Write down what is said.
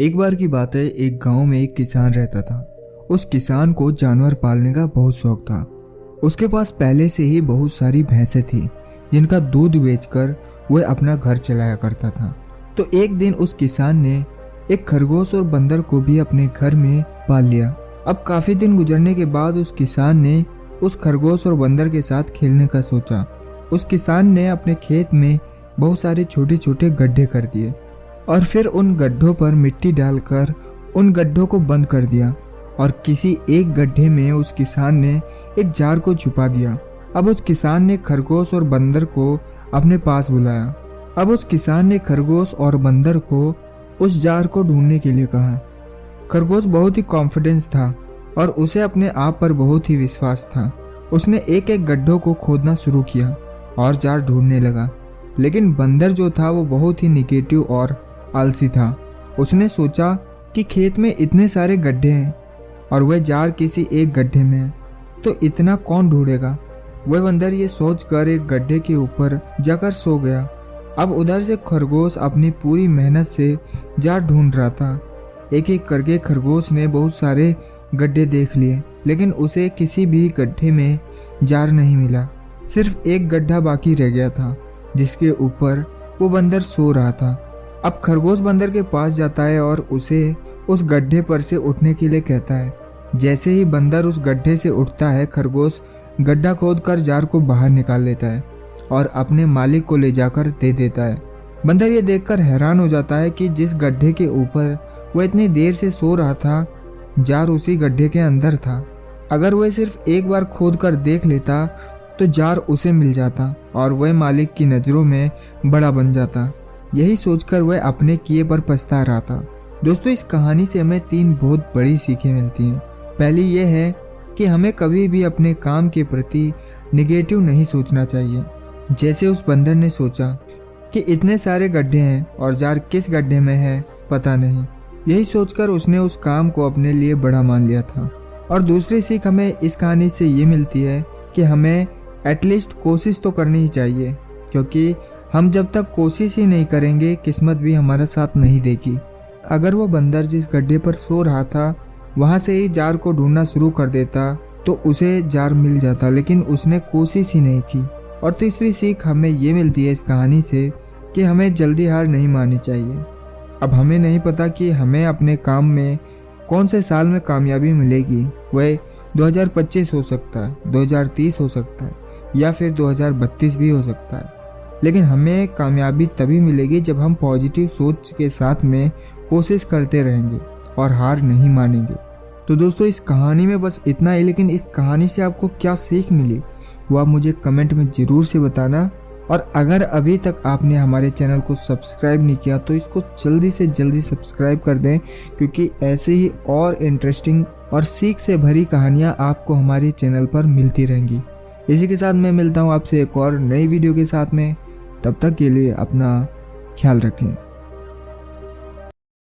एक बार की बात है, एक गांव में एक किसान रहता था। उस किसान को जानवर पालने का बहुत शौक था। उसके पास पहले से ही बहुत सारी भैंसें थी जिनका दूध बेचकर वह अपना घर चलाया करता था। तो एक दिन उस किसान ने एक खरगोश और बंदर को भी अपने घर में पाल लिया। अब काफी दिन गुजरने के बाद उस किसान ने उस खरगोश और बंदर के साथ खेलने का सोचा। उस किसान ने अपने खेत में बहुत सारे छोटे छोटे गड्ढे कर दिए और फिर उन गड्ढों पर मिट्टी डालकर उन गड्ढों को बंद कर दिया और किसी एक गड्ढे में उस किसान ने एक जार को छुपा दिया। अब उस किसान ने खरगोश और बंदर को अपने पास बुलाया। अब उस किसान ने खरगोश और बंदर को उस जार को ढूंढने के लिए कहा। खरगोश बहुत ही कॉन्फिडेंस था और उसे अपने आप पर बहुत ही विश्वास था। उसने एक एक गड्ढों को खोदना शुरू किया और जार ढूंढने लगा। लेकिन बंदर जो था वो बहुत ही निगेटिव और आलसी था। उसने सोचा कि खेत में इतने सारे गड्ढे हैं और वह जार किसी एक गड्ढे में है, तो इतना कौन ढूंढेगा। वह बंदर ये सोचकर एक गड्ढे के ऊपर जाकर सो गया। अब उधर से खरगोश अपनी पूरी मेहनत से जार ढूंढ रहा था। एक एक करके खरगोश ने बहुत सारे गड्ढे देख लिए, लेकिन उसे किसी भी गड्ढे में जार नहीं मिला। सिर्फ एक गड्ढा बाकी रह गया था जिसके ऊपर वो बंदर सो रहा था। अब खरगोश बंदर के पास जाता है और उसे उस गड्ढे पर से उठने के लिए कहता है। जैसे ही बंदर उस गड्ढे से उठता है, खरगोश गड्ढा खोदकर जार को बाहर निकाल लेता है और अपने मालिक को ले जाकर दे देता है। बंदर ये देखकर हैरान हो जाता है कि जिस गड्ढे के ऊपर वह इतनी देर से सो रहा था, जार उसी गड्ढे के अंदर था। अगर वह सिर्फ एक बार खोद कर देख लेता तो जार उसे मिल जाता और वह मालिक की नज़रों में बड़ा बन जाता। यही सोचकर वह अपने किए पर पछता रहा था। दोस्तों, इस कहानी से हमें 3 बहुत बड़ी सीखें मिलती हैं। पहली यह है कि हमें कभी भी अपने काम के प्रति निगेटिव नहीं सोचना चाहिए। जैसे उस बंदर ने सोचा कि इतने सारे गड्ढे हैं और जार किस गड्ढे में है पता नहीं। यही सोचकर उसने उस काम को अपने लिए बड़ा मान लिया था। और दूसरी सीख हमें इस कहानी से ये मिलती है कि हमें एटलीस्ट कोशिश तो करनी ही चाहिए, क्योंकि हम जब तक कोशिश ही नहीं करेंगे किस्मत भी हमारा साथ नहीं देगी। अगर वो बंदर जिस गड्ढे पर सो रहा था वहाँ से ही जार को ढूंढना शुरू कर देता तो उसे जार मिल जाता, लेकिन उसने कोशिश ही नहीं की। और तीसरी सीख हमें ये मिलती है इस कहानी से कि हमें जल्दी हार नहीं माननी चाहिए। अब हमें नहीं पता कि हमें अपने काम में कौन से साल में कामयाबी मिलेगी। वह 2025 हो सकता है, 2030 हो सकता है या फिर 2032 भी हो सकता है, लेकिन हमें कामयाबी तभी मिलेगी जब हम पॉजिटिव सोच के साथ में कोशिश करते रहेंगे और हार नहीं मानेंगे। तो दोस्तों, इस कहानी में बस इतना ही, लेकिन इस कहानी से आपको क्या सीख मिली वो आप मुझे कमेंट में ज़रूर से बताना। और अगर अभी तक आपने हमारे चैनल को सब्सक्राइब नहीं किया तो इसको जल्दी से जल्दी सब्सक्राइब कर दें, क्योंकि ऐसे ही और इंटरेस्टिंग और सीख से भरी कहानियाँ आपको हमारे चैनल पर मिलती रहेंगी। इसी के साथ मैं मिलता हूँ आपसे एक और नई वीडियो के साथ में। तब तक के लिए अपना ख्याल रखें।